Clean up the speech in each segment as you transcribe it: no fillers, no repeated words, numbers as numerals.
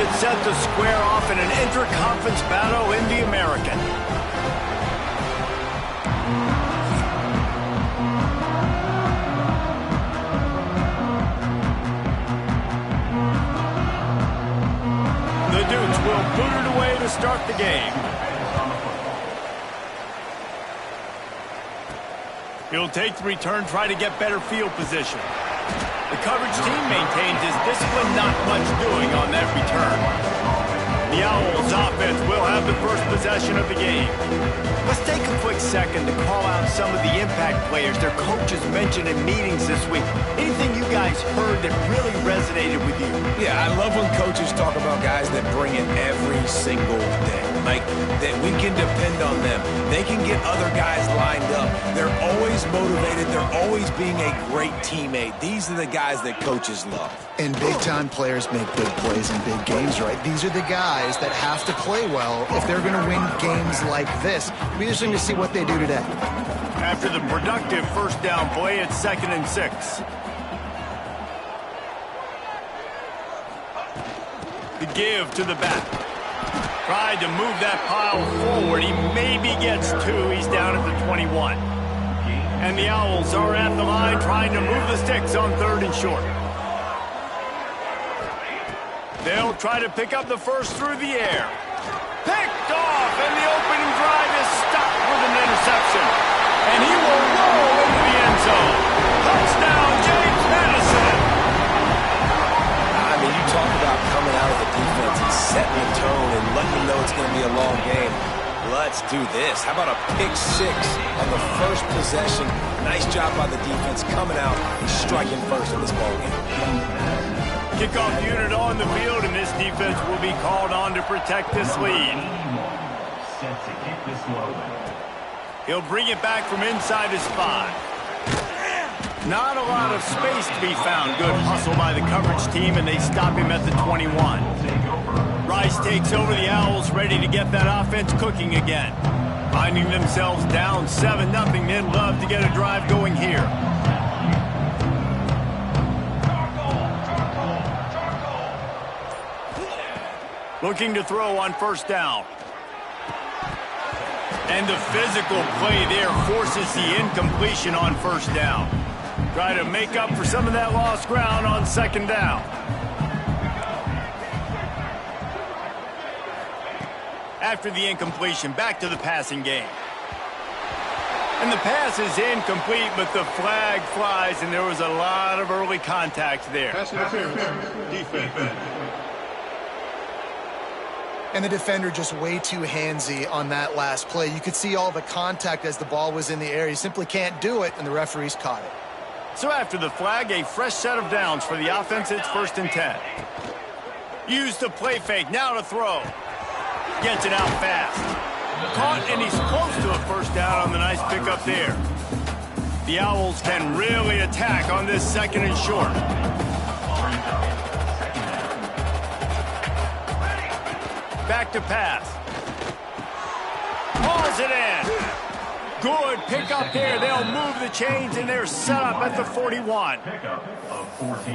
get set to square off in an inter-conference battle in the American. The Dukes will boot it away to start the game. He'll take the return, try to get better field position. The coverage team maintains his discipline, not much doing on that return. The Owls offense will have the first possession of the game. Let's take a quick second to call out some of the impact players their coaches mentioned in meetings this week. Anything you guys heard that really resonated with you? Yeah, I love when coaches talk about guys that bring it every single day. Like, that we can depend on them. They can get other guys lined up. They're always motivated. They're always being a great teammate. These are the guys that coaches love. And big-time players make big plays in big games, right? These are the guys that have to play well if they're going to win games like this. It'll be interesting to see what they do today. After the productive first down play, it's 2nd and 6. The give to the back. Tried to move that pile forward. He maybe gets 2. He's down at the 21. And the Owls are at the line trying to move the sticks on 3rd and short. They'll try to pick up the first through the air. Picked off, and the opening drive is stopped with an interception. And he will roll into the end zone. Touchdown, James Madison. I mean, you talk about coming out of the defense and setting the tone and letting them know it's going to be a long game. Let's do this. How about a pick 6 on the first possession? Nice job by the defense coming out and striking first in this ballgame. Kickoff unit on the field, and this defense will be called on to protect this lead. He'll bring it back from inside his 5. Not a lot of space to be found. Good hustle by the coverage team, and they stop him at the 21. Rice takes over. The Owls ready to get that offense cooking again. Finding themselves down 7-0, they'd love to get a drive going here. Looking to throw on first down. And the physical play there forces the incompletion on first down. Try to make up for some of that lost ground on 2nd down. After the incompletion, back to the passing game. And the pass is incomplete, but the flag flies, and there was a lot of early contact there. Pass interference. Defense. And the defender just way too handsy on that last play. You could see all the contact as the ball was in the air. He simply can't do it, and the referees caught it. So after the flag, a fresh set of downs for the offense. It's 1st and 10. Use the play fake. Now to throw. Gets it out fast. Caught, and he's close to a first down on the nice pickup there. The Owls can really attack on this 2nd and short. Back to pass. Hauls it in. Good pickup there. They'll move the chains, and they're set up at the 41.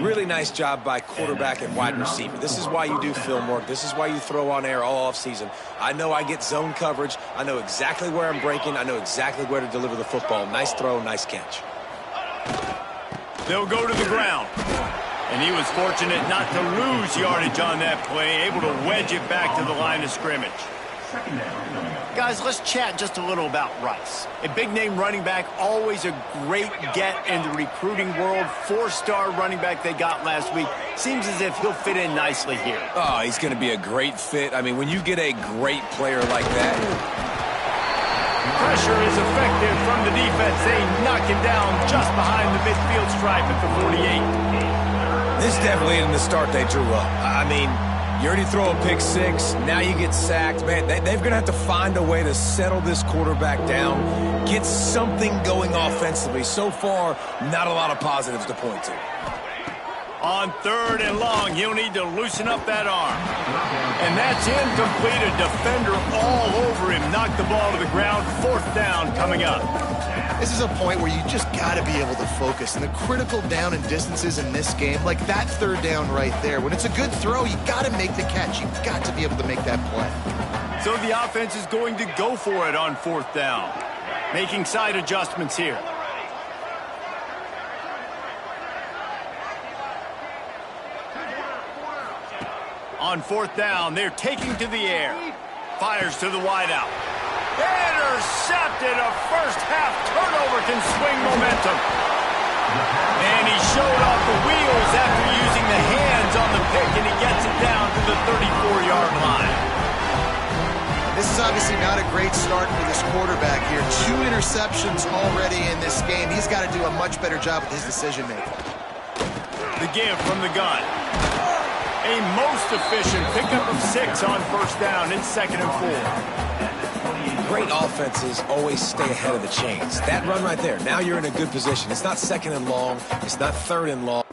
Really nice job by quarterback and wide receiver. This is why you do film work. This is why you throw on air all offseason. I know I get zone coverage. I know exactly where I'm breaking. I know exactly where to deliver the football. Nice throw, nice catch. They'll go to the ground. And he was fortunate not to lose yardage on that play, able to wedge it back to the line of scrimmage. Guys, let's chat just a little about Rice. A big-name running back, always a great get in the recruiting world. 4-star running back they got last week. Seems as if he'll fit in nicely here. Oh, he's going to be a great fit. I mean, when you get a great player like that. Pressure is effective from the defense. They knock him down just behind the midfield stripe at the 48. This definitely isn't the start they drew up. I mean, you already throw a pick 6, now you get sacked. Man, they're going to have to find a way to settle this quarterback down, get something going offensively. So far, not a lot of positives to point to. On 3rd and long, he'll need to loosen up that arm. And that's incomplete. A defender all over him. Knocked the ball to the ground. 4th down coming up. This is a point where you just got to be able to focus. And the critical down and distances in this game, like that third down right there, when it's a good throw, you got to make the catch. You got to be able to make that play. So the offense is going to go for it on fourth down. Making side adjustments here. On fourth down, they're taking to the air. Fires to the wideout. Intercepted. A first-half turnover can swing momentum. And he showed off the wheels after using the hands on the pick, and he gets it down to the 34-yard line. This is obviously not a great start for this quarterback here. 2 interceptions already in this game. He's got to do a much better job with his decision-making. The give from the gun. A most efficient pickup of 6 on first down. It's 2nd and 4. Great offenses always stay ahead of the chains. That run right there, now you're in a good position. It's not 2nd and long. It's not 3rd and long.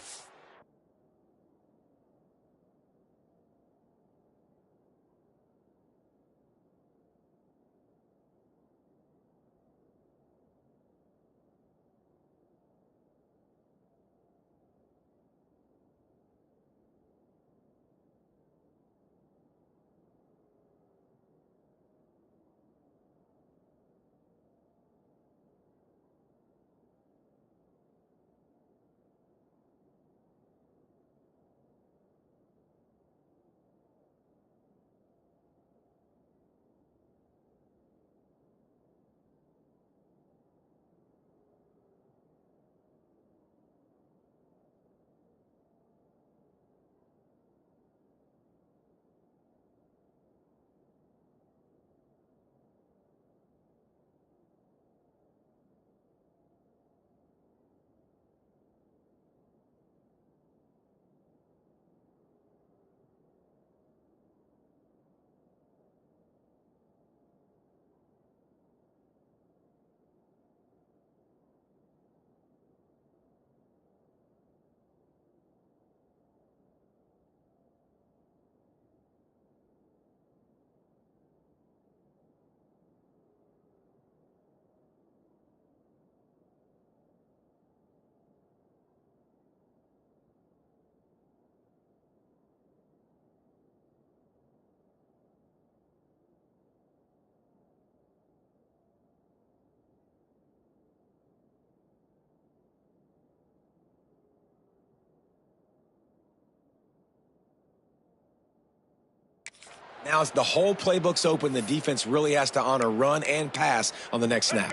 Now as the whole playbook's open, the defense really has to honor run and pass on the next snap.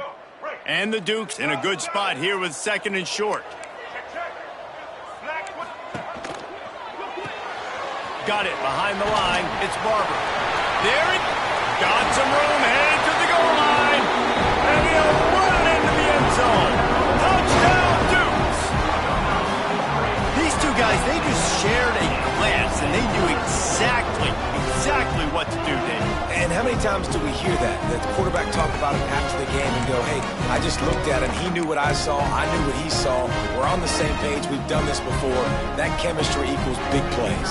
And the Dukes in a good spot here with 2nd and short. Got it behind the line. It's Barber. There it got some room, headed to the goal line. And he'll run it into the end zone. Touchdown, Dukes. These two guys, they just shared a glance, and they knew exactly what to do, Dave. And how many times do we hear that? That the quarterback talk about it after the game and go, hey, I just looked at him. He knew what I saw. I knew what he saw. We're on the same page. We've done this before. That chemistry equals big plays.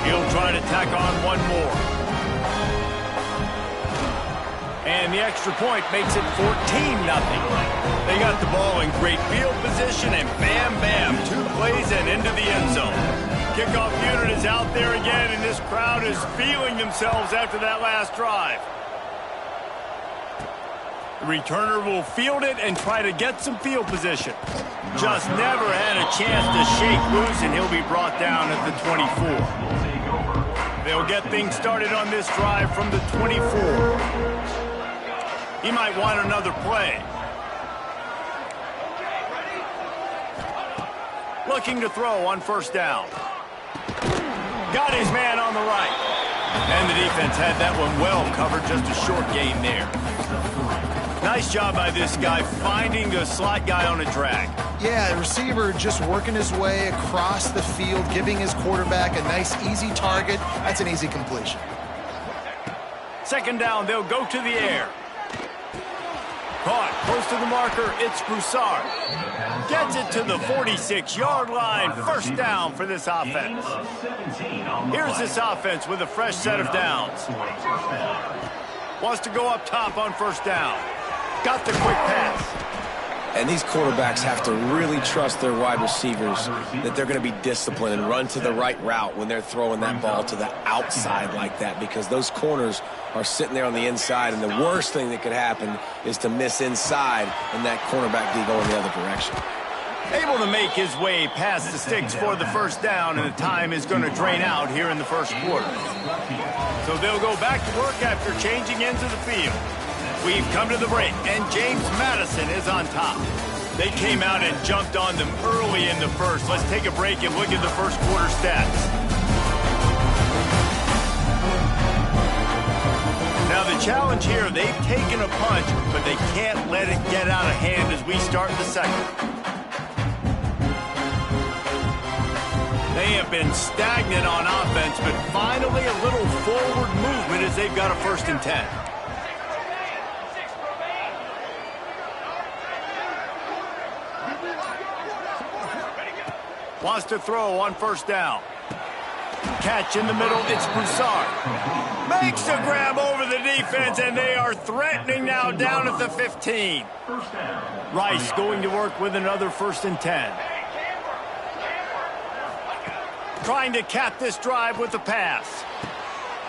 He'll try to tack on one more. And the extra point makes it 14-0. They got the ball in great field position, and bam, bam, 2 plays and into the end zone. Kickoff unit is out there again, and this crowd is feeling themselves after that last drive. The returner will field it and try to get some field position. Just never had a chance to shake loose, and he'll be brought down at the 24. They'll get things started on this drive from the 24. He might want another play. Looking to throw on first down. Got his man on the right. And the defense had that one well covered, just a short gain there. Nice job by this guy finding the slot guy on a drag. Yeah, the receiver just working his way across the field, giving his quarterback a nice, easy target. That's an easy completion. 2nd down, they'll go to the air. Caught close to the marker, it's Broussard. Gets it to the 46-yard line. First down for this offense. Here's this offense with a fresh set of downs. Wants to go up top on first down. Got the quick pass. And these quarterbacks have to really trust their wide receivers that they're going to be disciplined and run to the right route when they're throwing that ball to the outside like that, because those corners are sitting there on the inside, and the worst thing that could happen is to miss inside and that cornerback be going the other direction. Able to make his way past the sticks for the first down, and the time is going to drain out here in the first quarter. So they'll go back to work after changing into the field. We've come to the break, and James Madison is on top. They came out and jumped on them early in the first. Let's take a break and look at the first quarter stats. Now the challenge here, they've taken a punch, but they can't let it get out of hand as we start the second. They have been stagnant on offense, but finally a little forward movement as they've got a 1st and 10. Wants to throw on 1st down. Catch in the middle, it's Broussard. Makes a grab over the defense, and they are threatening now down at the 15. Rice going to work with another 1st and 10. Trying to cap this drive with the pass.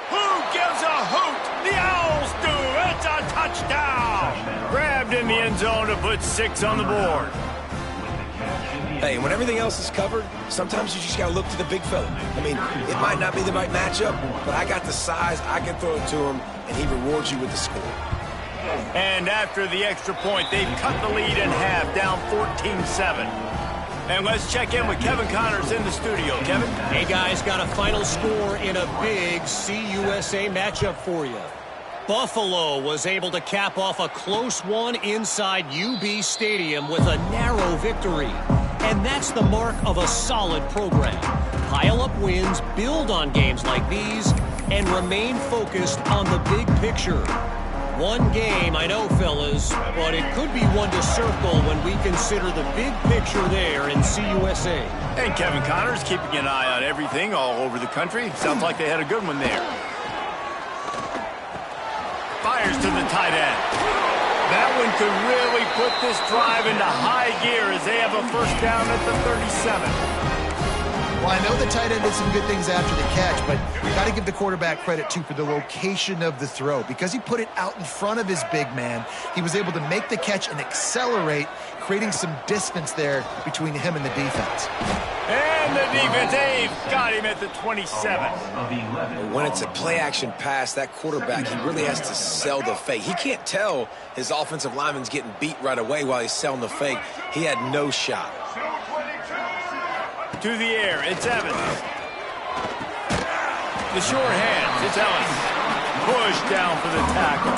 Who gives a hoot? The Owls do. It's a touchdown. Grabbed in the end zone to put 6 on the board. Hey, when everything else is covered, sometimes you just got to look to the big fella. I mean, it might not be the right matchup, but I got the size, I can throw it to him, and he rewards you with the score. And after the extra point, they've cut the lead in half, down 14-7. And let's check in with Kevin Connors in the studio. Kevin? Hey, guys, got a final score in a big CUSA matchup for you. Buffalo was able to cap off a close one inside UB Stadium with a narrow victory. And that's the mark of a solid program. Pile up wins, build on games like these, and remain focused on the big picture. One game, I know, fellas, but it could be one to circle when we consider the big picture there in CUSA. And Kevin Connors keeping an eye on everything all over the country. Sounds like they had a good one there. Fires to the tight end. That one could really put this drive into high gear as they have a 1st down at the 37. Well, I know the tight end did some good things after the catch, but we got to give the quarterback credit, too, for the location of the throw. Because he put it out in front of his big man, he was able to make the catch and accelerate, creating some distance there between him and the defense. And the defense, they've got him at the 27. When it's a play-action pass, that quarterback, he really has to sell the fake. He can't tell his offensive lineman's getting beat right away while he's selling the fake. He had no shot. To the air, it's Evans. The short hands, it's Ellis. Push down for the tackle.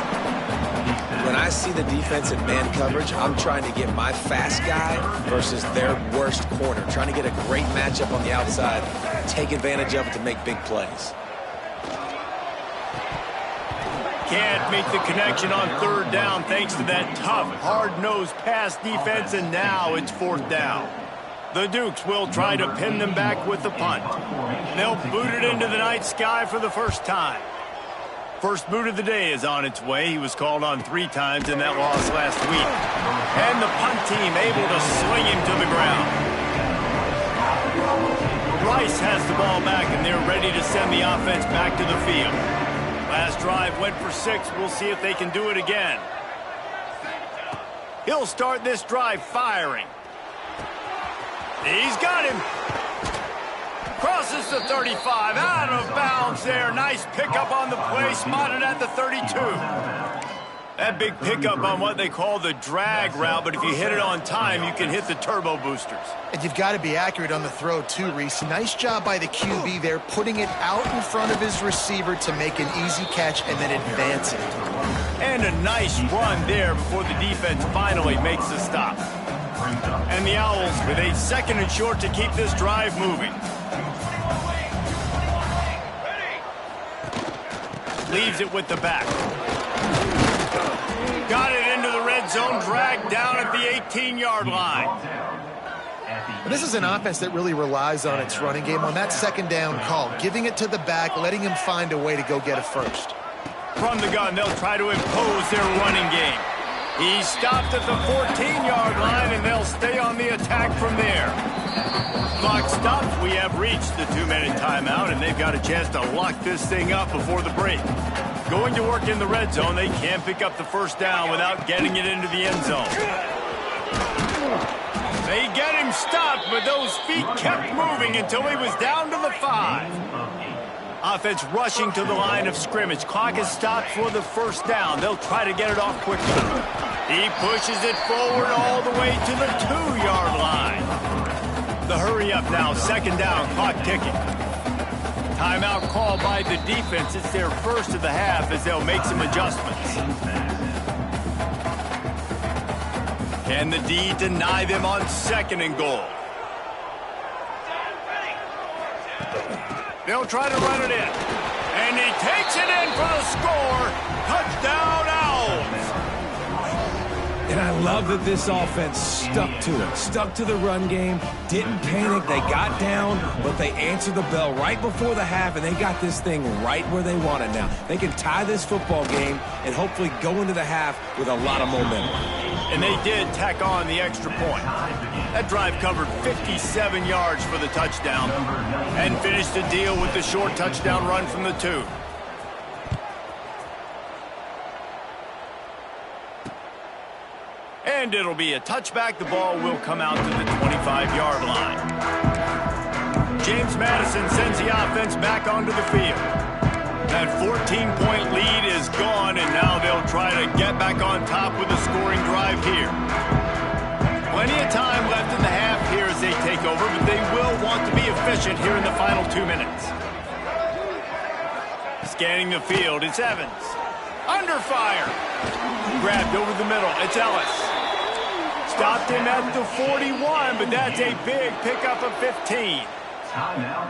When I see the defense in man coverage, I'm trying to get my fast guy versus their worst corner. Trying to get a great matchup on the outside, take advantage of it to make big plays. Can't make the connection on 3rd down thanks to that tough, hard-nosed pass defense, and now it's 4th down. The Dukes will try to pin them back with the punt. They'll boot it into the night sky for the first time. First boot of the day is on its way. He was called on 3 times in that loss last week. And the punt team able to swing him to the ground. Rice has the ball back, and they're ready to send the offense back to the field. Last drive went for 6. We'll see if they can do it again. He'll start this drive firing. He's got him. Crosses the 35, out of bounds there. Nice pickup on the play, spotted at the 32. That big pickup on what they call the drag route, but if you hit it on time, you can hit the turbo boosters. And you've got to be accurate on the throw, too, Reese. Nice job by the QB there, putting it out in front of his receiver to make an easy catch and then advance it. And a nice run there before the defense finally makes the stop. And the Owls with a 2nd and short to keep this drive moving. Leaves it with the back. Got it into the red zone, dragged down at the 18-yard line. But this is an offense that really relies on its running game on that 2nd down call, giving it to the back, letting him find a way to go get a first. From the gun, they'll try to impose their running game. He's stopped at the 14-yard line, and they'll stay on the attack from there. Clock stops. We have reached the 2-minute timeout, and they've got a chance to lock this thing up before the break. Going to work in the red zone, they can't pick up the first down without getting it into the end zone. They get him stopped, but those feet kept moving until he was down to the 5. Offense rushing to the line of scrimmage. Clock is stopped for the first down. They'll try to get it off quickly. He pushes it forward all the way to the 2-yard line. The hurry up now, second down, clock ticking. Timeout called by the defense. It's their first of the half as they'll make some adjustments. Can the D deny them on 2nd and goal? They'll try to run it in. And he takes it in for the score. Touchdown, Owls. And I love that this offense stuck to it. Stuck to the run game. Didn't panic. They got down, but they answered the bell right before the half, and they got this thing right where they want it now. They can tie this football game and hopefully go into the half with a lot of momentum. And they did tack on the extra point. That drive covered 57 yards for the touchdown and finished the deal with the short touchdown run from the 2. And it'll be a touchback. The ball will come out to the 25-yard line. James Madison sends the offense back onto the field. That 14-point lead is gone, and now they'll try to get back on top with a scoring drive here. Plenty of time left in the half here as they take over, but they will want to be efficient here in the final 2 minutes. Scanning the field, it's Evans. Under fire. Grabbed over the middle, it's Ellis. Stopped him at the 41, but that's a big pickup of 15.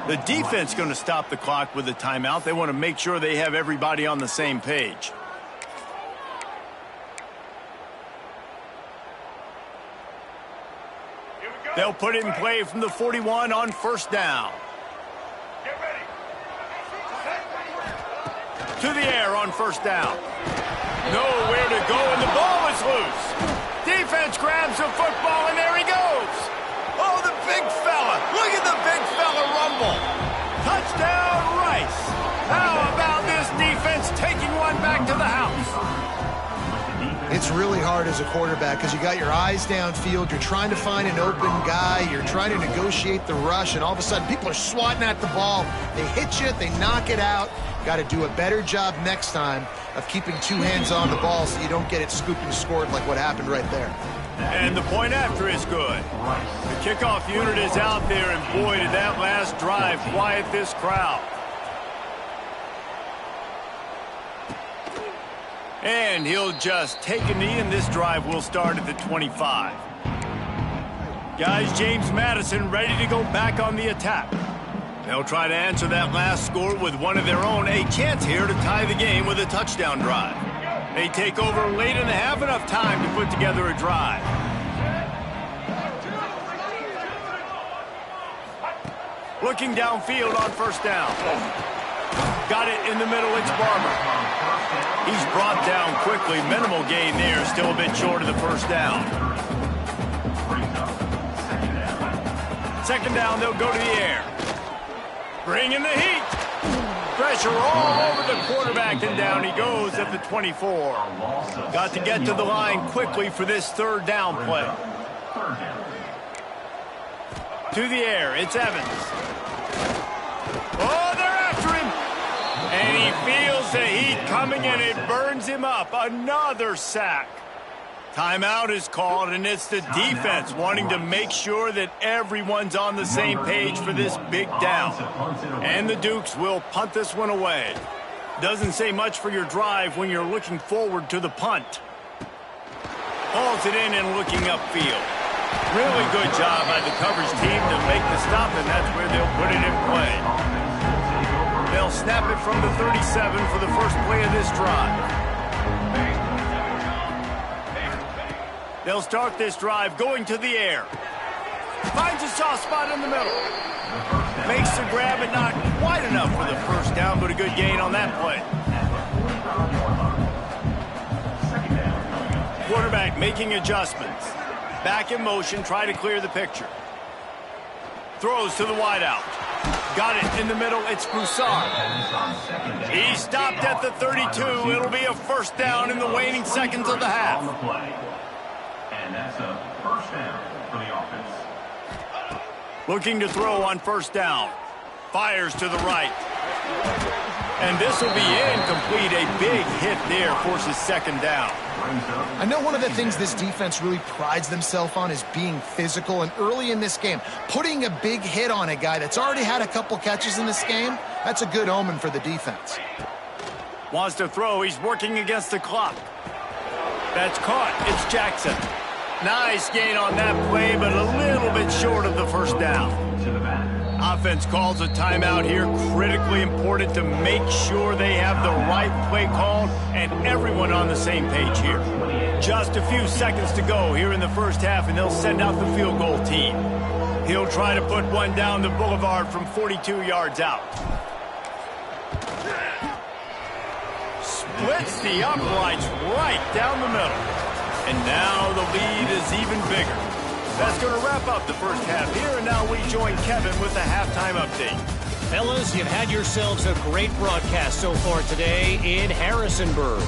The defense going to stop the clock with a timeout. They want to make sure they have everybody on the same page. They'll put it in play from the 41 on first down. To the air on first down. Nowhere to go, and the ball is loose. Defense grabs the football, and there he goes. Oh, the big fella. Look at the big fella rumble. Touchdown, Rice. How about this defense taking one back to the house? It's really hard as a quarterback because you got your eyes downfield. You're trying to find an open guy. You're trying to negotiate the rush, and all of a sudden people are swatting at the ball. They hit you. They knock it out. Got to do a better job next time of keeping 2 hands on the ball so you don't get it scooped and scored like what happened right there. And the point after is good. The kickoff unit is out there, and boy, did that last drive quiet this crowd. And he'll just take a knee, and this drive will start at the 25. Guys, James Madison ready to go back on the attack. They'll try to answer that last score with one of their own. A chance here to tie the game with a touchdown drive. They take over late in the half, enough time to put together a drive. Looking downfield on first down. Got it in the middle, it's Barber. He's brought down quickly. Minimal gain there, still a bit short of the first down. Second down, they'll go to the air. Bringing the heat. Pressure all over the quarterback, and down he goes at the 24. Got to get to the line quickly for this third down play. To the air, it's Evans. Oh, they're after him. And he feels the heat coming, and it burns him up. Another sack. Timeout is called, and it's the defense wanting to make sure that everyone's on the same page for this big down. And the Dukes will punt this one away. Doesn't say much for your drive when you're looking forward to the punt. Hauls it in and looking upfield. Really good job by the coverage team to make the stop, and that's where they'll put it in play. They'll snap it from the 37 for the first play of this drive. They'll start this drive going to the air. Finds a soft spot in the middle. Makes the grab, and not quite enough for the first down, but a good gain on that play. Quarterback making adjustments. Back in motion, try to clear the picture. Throws to the wideout. Got it in the middle. It's Broussard. He stopped at the 32. It'll be a first down in the waning seconds of the half. And that's a first down for the offense. Looking to throw on first down. Fires to the right. And this will be incomplete. A big hit there forces second down. I know one of the things this defense really prides themselves on is being physical, and early in this game, putting a big hit on a guy that's already had a couple catches in this game, that's a good omen for the defense. Wants to throw. He's working against the clock. That's caught. It's Jackson. Nice gain on that play, but a little bit short of the first down. Offense calls a timeout here. Critically important to make sure they have the right play called and everyone on the same page here. Just a few seconds to go here in the first half, and they'll send out the field goal team. He'll try to put one down the boulevard from 42 yards out. Splits the uprights right down the middle. And now the lead is even bigger. That's going to wrap up the first half here, and now we join Kevin with the halftime update. Fellas, you've had yourselves a great broadcast so far today in Harrisonburg.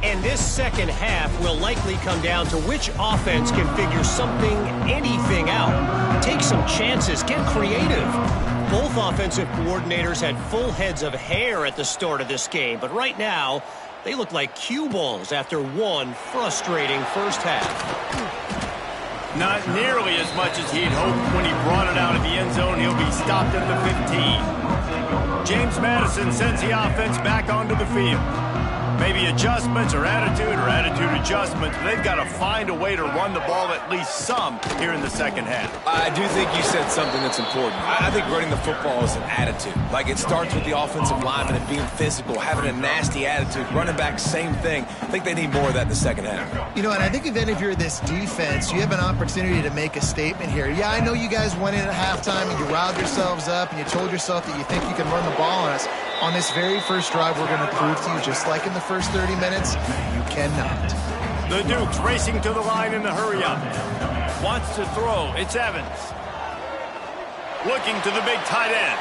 And this second half will likely come down to which offense can figure something, anything out. Take some chances, get creative. Both offensive coordinators had full heads of hair at the start of this game, but right now, they look like cue balls after one frustrating first half. Not nearly as much as he'd hoped when he brought it out of the end zone. He'll be stopped at the 15. James Madison sends the offense back onto the field. Maybe adjustments or attitude adjustments. They've got to find a way to run the ball at least some here in the second half. I do think you said something that's important. I think running the football is an attitude. Like, it starts with the offensive lineman and being physical, having a nasty attitude. Running back, same thing. I think they need more of that in the second half. You know, and I think if you're this defense, you have an opportunity to make a statement here. Yeah, I know you guys went in at halftime and you riled yourselves up and you told yourself that you think you can run the ball on us. On this very first drive, we're going to prove to you, just like in the first 30 minutes, you cannot. The Dukes racing to the line in the hurry-up. Wants to throw. It's Evans. Looking to the big tight end.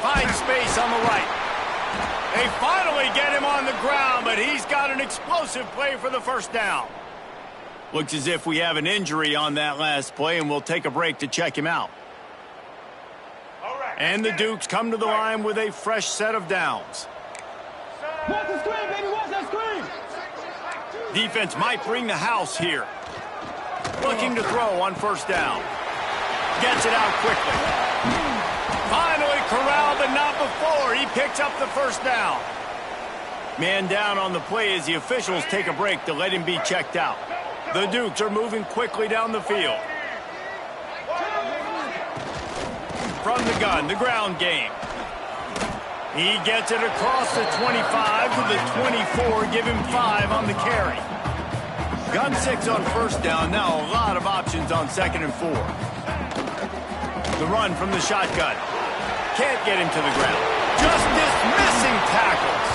Finds space on the right. They finally get him on the ground, but he's got an explosive play for the first down. Looks as if we have an injury on that last play, and we'll take a break to check him out. And the Dukes come to the line with a fresh set of downs. Watch the screen, baby, watch that screen! Defense might bring the house here. Looking to throw on first down. Gets it out quickly. Finally corralled, but not before. He picks up the first down. Man down on the play as the officials take a break to let him be checked out. The Dukes are moving quickly down the field. From the gun, the ground game. He gets it across the 25 to the 24, give him 5 on the carry. Got 6 on first down, now a lot of options on 2nd and 4. The run from the shotgun. Can't get him to the ground. Just dismissing tackles.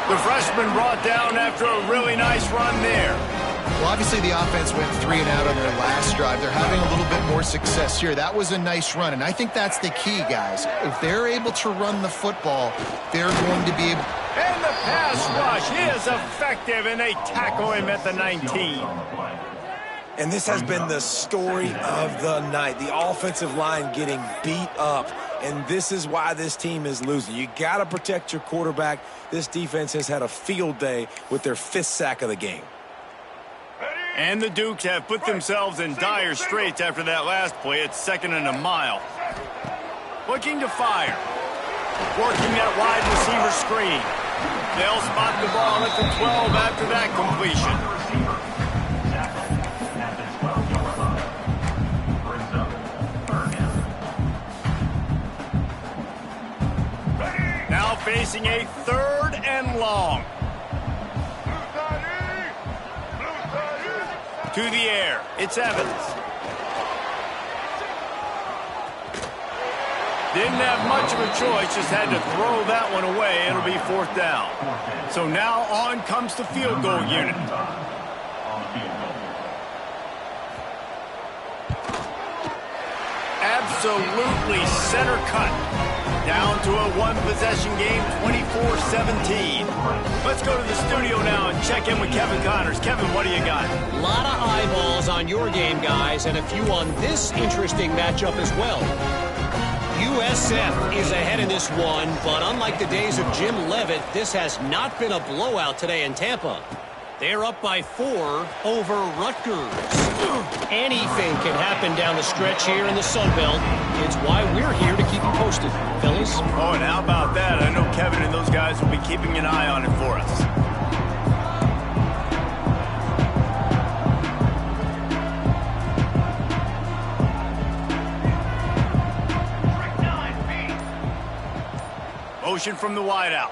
The freshman brought down after a really nice run there. Well, obviously the offense went 3 and out on their last drive. They're having a little bit more success here. That was a nice run, and I think that's the key, guys. If they're able to run the football, they're going to be able... And the pass rush is effective, and they tackle him at the 19. And this has been the story of the night. The offensive line getting beat up, and this is why this team is losing. You got to protect your quarterback. This defense has had a field day with their 5th sack of the game. And the Dukes have put themselves in dire straits after that last play. It's 2nd and a mile. Looking to fire. Working that wide receiver screen. They'll spot the ball at the 12 after that completion. Now facing a 3rd and long. To the air, it's Evans. Didn't have much of a choice, just had to throw that one away. It'll be 4th down. So now on comes the field goal unit. absolutely center cut. Down to a one-possession game, 24-17. Let's go to the studio now and check in with Kevin Connors. Kevin, what do you got? A lot of eyeballs on your game, guys, and a few on this interesting matchup as well. USF is ahead in this one, but unlike the days of Jim Leavitt, this has not been a blowout today in Tampa. They're up by 4 over Rutgers. Anything can happen down the stretch here in the Sun Belt. It's why we're here to keep you posted, fellas. Oh, and how about that? I know Kevin and those guys will be keeping an eye on it for us. Motion from the wideout.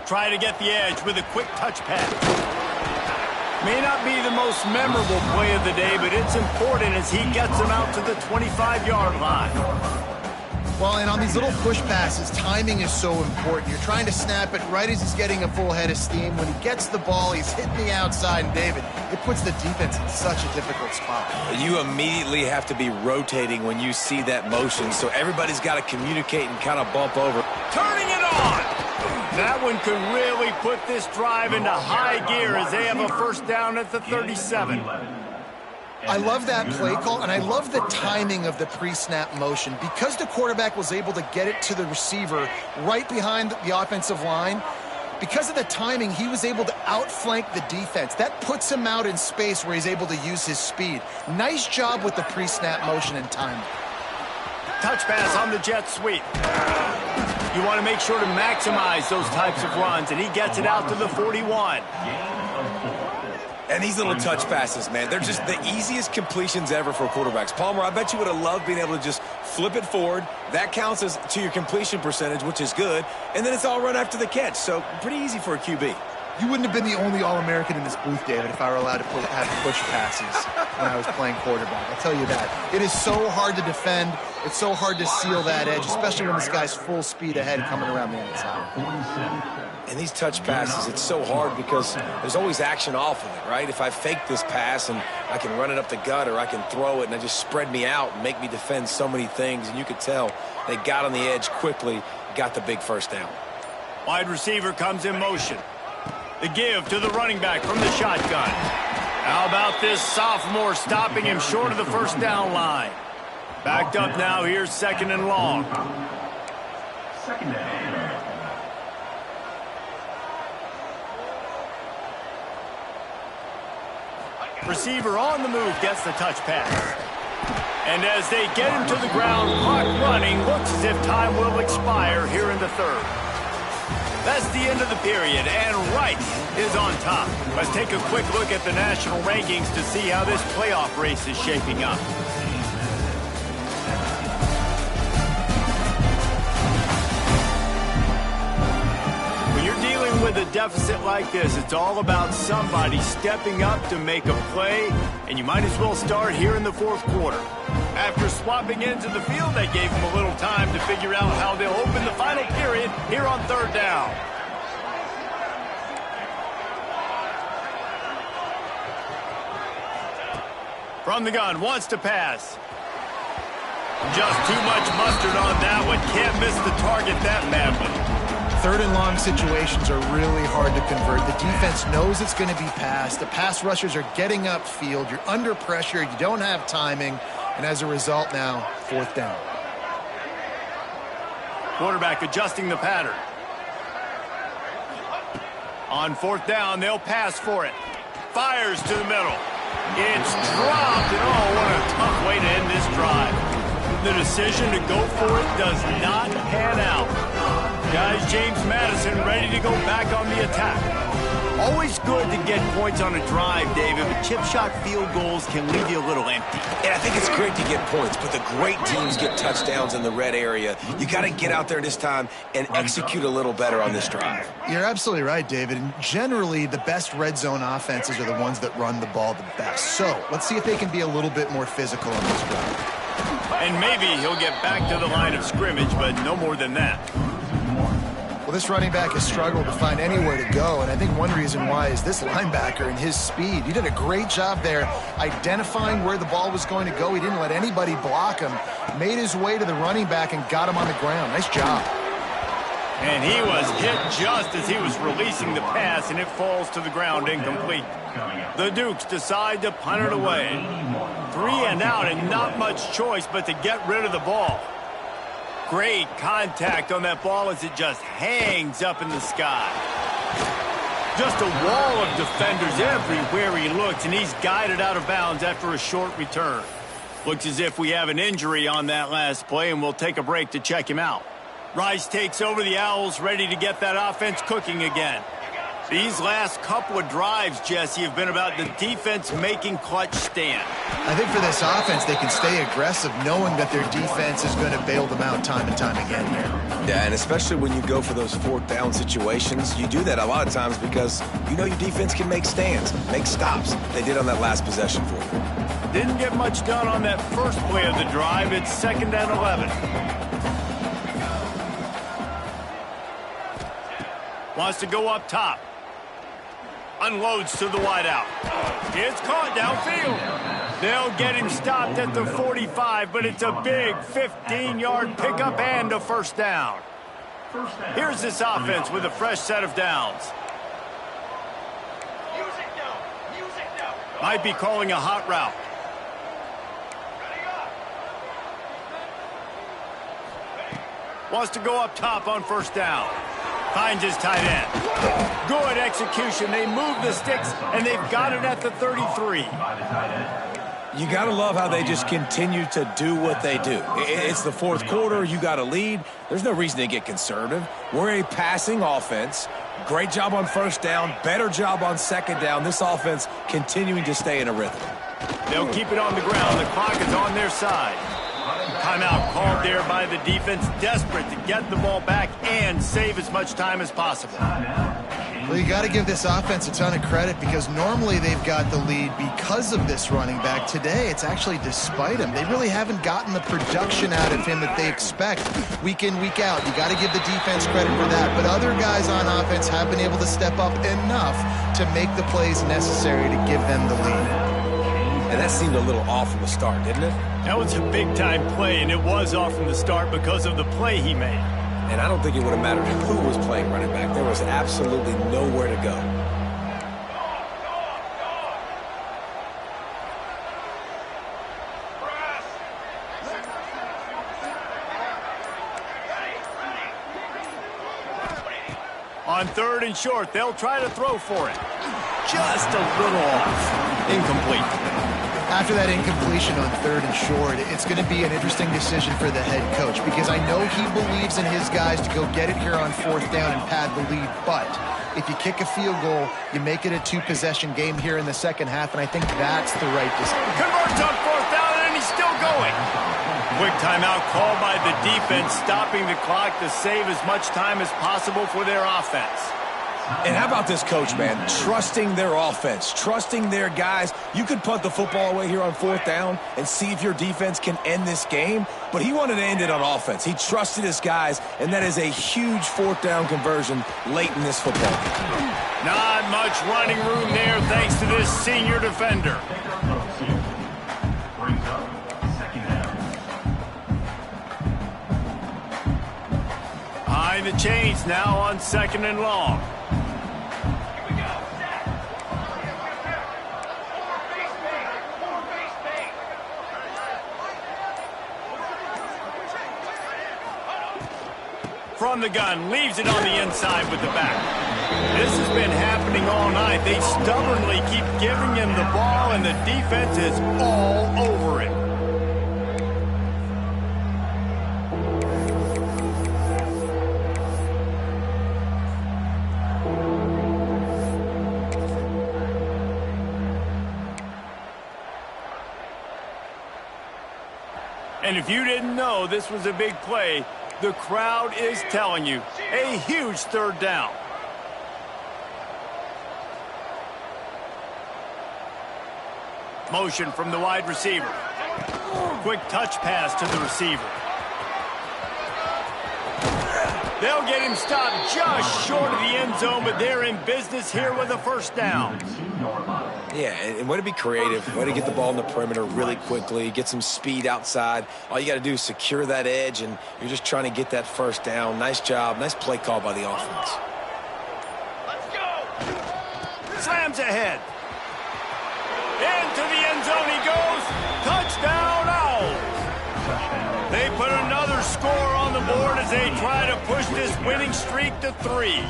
Try to get the edge with a quick touch pass. May not be the most memorable play of the day, but it's important as he gets them out to the 25-yard line. Well, and on these little push passes, timing is so important. You're trying to snap it right as he's getting a full head of steam. When he gets the ball, he's hitting the outside, and David, it puts the defense in such a difficult spot. You immediately have to be rotating when you see that motion, so everybody's got to communicate and kind of bump over. Turning it on! That one could really put this drive into high gear as they have a first down at the 37. I love that play call, and I love the timing of the pre-snap motion. Because the quarterback was able to get it to the receiver right behind the offensive line, because of the timing, he was able to outflank the defense. That puts him out in space where he's able to use his speed. Nice job with the pre-snap motion and timing. Touch pass on the jet sweep. You want to make sure to maximize those types of runs, and he gets it out to the 41. And these little touch passes, man, they're just the easiest completions ever for quarterbacks. Palmer, I bet you would have loved being able to just flip it forward. That counts as to your completion percentage, which is good. And then it's all run after the catch, so pretty easy for a QB. You wouldn't have been the only All-American in this booth, David, if I were allowed to have push passes when I was playing quarterback. I'll tell you that. It is so hard to defend. It's so hard to seal that edge, especially when this guy's full speed ahead coming around the outside. And these touch passes, it's so hard because there's always action off of it, right? If I fake this pass and I can run it up the gut or I can throw it and it just spread me out and make me defend so many things, and you could tell they got on the edge quickly, got the big first down. Wide receiver comes in motion. The give to the running back from the shotgun. How about this sophomore stopping him short of the first down line? Backed up now, here's second and long. Second down. Receiver on the move gets the touch pass. And as they get him to the ground, clock running, looks as if time will expire here in the third. That's the end of the period, and Rice is on top. Let's take a quick look at the national rankings to see how this playoff race is shaping up. When you're dealing with a deficit like this, it's all about somebody stepping up to make a play, and you might as well start here in the fourth quarter. After swapping into the field, they gave them a little time to figure out how they'll open the final period here on third down. From the gun, wants to pass. Just too much mustard on that one. Can't miss the target that badly. Third and long situations are really hard to convert. The defense knows it's going to be passed. The pass rushers are getting upfield. You're under pressure. You don't have timing. And as a result now, fourth down. Quarterback adjusting the pattern. On fourth down, they'll pass for it. Fires to the middle. It's dropped, and oh, what a tough way to end this drive. The decision to go for it does not pan out. Guys, James Madison ready to go back on the attack. Always good to get points on a drive, David, but chip shot field goals can leave you a little empty. And I think it's great to get points, but the great teams get touchdowns in the red area. You got to get out there this time and execute a little better on this drive. You're absolutely right, David. And generally, the best red zone offenses are the ones that run the ball the best. So let's see if they can be a little bit more physical on this drive. And maybe he'll get back to the line of scrimmage, but no more than that. Well, this running back has struggled to find anywhere to go, and I think one reason why is this linebacker and his speed. He did a great job there identifying where the ball was going to go. He didn't let anybody block him, made his way to the running back and got him on the ground. Nice job. And he was hit just as he was releasing the pass, and it falls to the ground incomplete. The Dukes decide to punt it away. 3 and out, and not much choice but to get rid of the ball. Great contact on that ball as it just hangs up in the sky. Just a wall of defenders everywhere he looks, and he's guided out of bounds after a short return. Looks as if we have an injury on that last play, and we'll take a break to check him out. Rice takes over the Owls, ready to get that offense cooking again. These last couple of drives, Jesse, have been about the defense making clutch stand. I think for this offense, they can stay aggressive knowing that their defense is going to bail them out time and time again here. Yeah, and especially when you go for those 4th down situations, you do that a lot of times because you know your defense can make stands, make stops. They did on that last possession for you. Didn't get much done on that first play of the drive. It's 2nd and 11. Wants to go up top. Unloads to the wideout. It's caught downfield. They'll get him stopped at the 45, but it's a big 15-yard pickup and a first down. Here's this offense with a fresh set of downs. Might be calling a hot route. Wants to go up top on first down. Finds his tight end. Good execution. They move the sticks, and they've got it at the 33. You got to love how they just continue to do what they do. It's the 4th quarter. You got a lead. There's no reason to get conservative. We're a passing offense. Great job on first down. Better job on second down. This offense continuing to stay in a rhythm. They'll keep it on the ground. The clock is on their side. Timeout called there by the defense, desperate to get the ball back and save as much time as possible. Well, you got to give this offense a ton of credit because normally they've got the lead because of this running back. Today, it's actually despite him. They really haven't gotten the production out of him that they expect week in, week out. You got to give the defense credit for that. But other guys on offense have been able to step up enough to make the plays necessary to give them the lead. And that seemed a little off from the start, didn't it? That was a big-time play, and it was off from the start because of the play he made. And I don't think it would have mattered who was playing running back. There was absolutely nowhere to go. On 3rd and short, they'll try to throw for it. Just a little off. Incomplete. After that incompletion on 3rd and short, it's going to be an interesting decision for the head coach because I know he believes in his guys to go get it here on 4th down and pad the lead. But if you kick a field goal, you make it a 2-possession game here in the second half, and I think that's the right decision. Converts on 4th down, and he's still going. Quick timeout called by the defense, stopping the clock to save as much time as possible for their offense. And how about this coach, man? Trusting their offense, trusting their guys. You could punt the football away here on 4th down and see if your defense can end this game, but he wanted to end it on offense. He trusted his guys, and that is a huge 4th down conversion late in this football game. Not much running room there thanks to this senior defender. Behind the chains now on 2nd and long. From the gun, leaves it on the inside with the back. This has been happening all night. They stubbornly keep giving him the ball, and the defense is all over it. And if you didn't know this was a big play, the crowd is telling you. A huge 3rd down. Motion from the wide receiver. Quick touch pass to the receiver. They'll get him stopped just short of the end zone, but they're in business here with a first down. Yeah, and way to be creative, way to get the ball in the perimeter really quickly, get some speed outside. All you got to do is secure that edge, and you're just trying to get that first down. Nice job, nice play call by the offense. Let's go! Slams ahead. Into the end zone he goes. Touchdown, Owls! They put another score on the board as they try to push this winning streak to 3.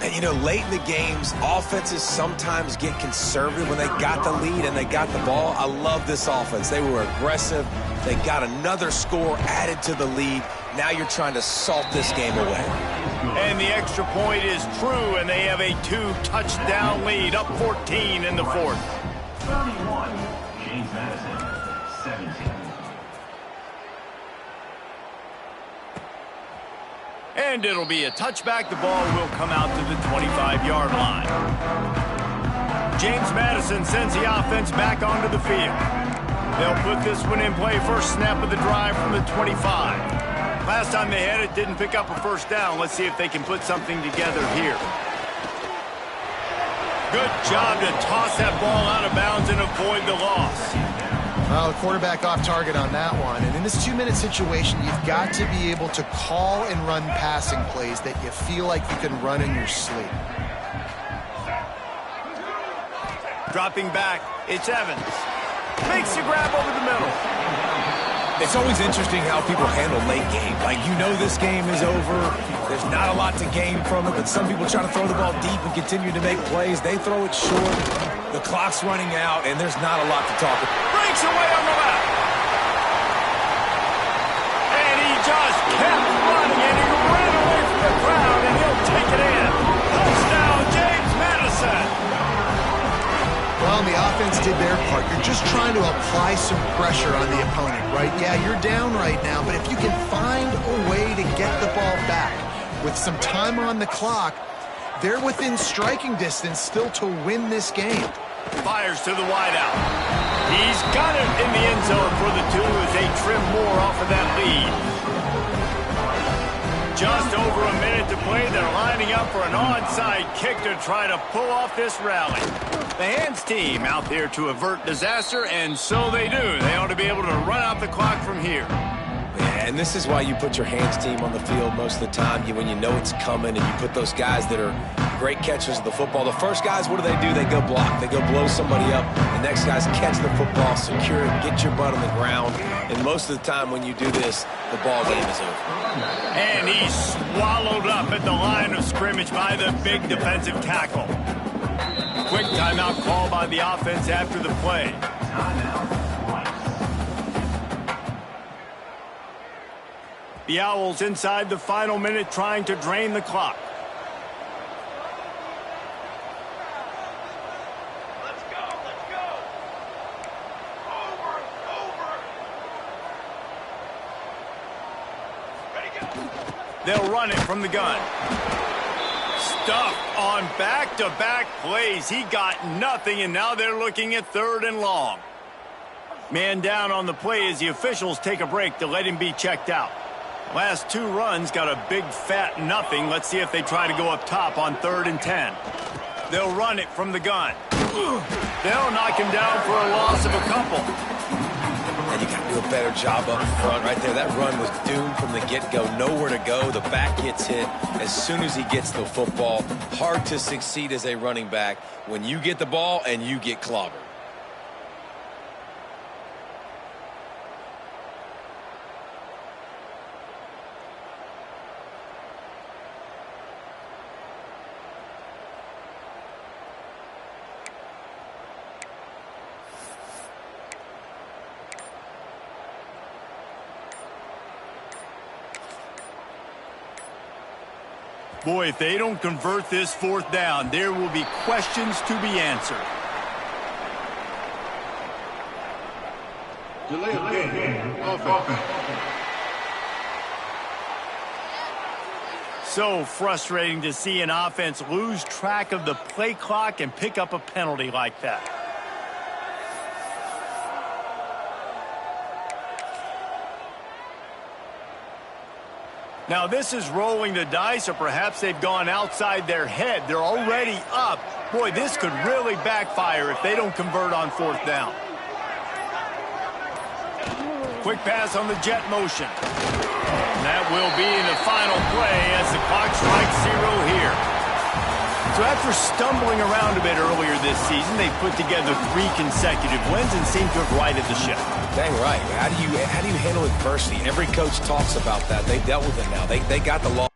And, you know, late in the games, offenses sometimes get conservative when they got the lead and they got the ball. I love this offense. They were aggressive. They got another score added to the lead. Now you're trying to salt this game away. And the extra point is true, and they have a 2-touchdown lead, up 14 in the fourth. 31, James Madison, 17. And it'll be a touchback. The ball will come out to the 25-yard line. James Madison sends the offense back onto the field. They'll put this one in play. First snap of the drive from the 25. Last time they had it, didn't pick up a first down. Let's see if they can put something together here. Good job to toss that ball out of bounds and avoid the loss. Well, the quarterback off target on that one. And in this 2-minute situation, you've got to be able to call and run passing plays that you feel like you can run in your sleep. Dropping back, it's Evans. Makes the grab over the middle. It's always interesting how people handle late game. Like, you know this game is over. There's not a lot to gain from it, but some people try to throw the ball deep and continue to make plays. They throw it short. The clock's running out, and there's not a lot to talk about. Breaks away on the left. And he just kept running, and he ran away from the crowd, and he'll take it in. Touchdown, James Madison. Well, the offense did their part. You're just trying to apply some pressure on the opponent, right? Yeah, you're down right now, but if you can find a way to get the ball back with some time on the clock, they're within striking distance still to win this game. Fires to the wideout. He's got it in the end zone for the 2 as they trim more off of that lead. Just over a minute to play. They're lining up for an onside kick to try to pull off this rally. The hands team out there to avert disaster, and so they do. They ought to be able to run out the clock from here. Yeah, and this is why you put your hands team on the field most of the time. When you know it's coming, and you put those guys that are great catchers of the football. The first guys, what do? They go block. They go blow somebody up. The next guys catch the football, secure it, get your butt on the ground. And most of the time when you do this, the ball game is over. And he's swallowed up at the line of scrimmage by the big defensive tackle. Quick timeout call by the offense after the play. The Owls inside the final minute trying to drain the clock. Let's go. Over. Ready, go. They'll run it from the gun. Stuffed on back-to-back plays. He got nothing, and now they're looking at 3rd and long. Man down on the play as the officials take a break to let him be checked out. Last 2 runs got a big fat nothing. Let's see if they try to go up top on 3rd and 10. They'll run it from the gun. They'll knock him down for a loss of a couple. And you got to do a better job up front right there. That run was doomed from the get-go. Nowhere to go. The back gets hit as soon as he gets the football. Hard to succeed as a running back when you get the ball and you get clobbered. Boy, if they don't convert this 4th down, there will be questions to be answered. Delay of game. Offense. So frustrating to see an offense lose track of the play clock and pick up a penalty like that. Now, this is rolling the dice, or perhaps they've gone outside their head. They're already up. Boy, this could really backfire if they don't convert on fourth down. Quick pass on the jet motion. And that will be the final play as the clock strikes 0 here. So after stumbling around a bit earlier this season, they've put together 3 consecutive wins and seem to have righted the ship. Dang right. How do you handle adversity? Every coach talks about that. They've dealt with it now. They got the law.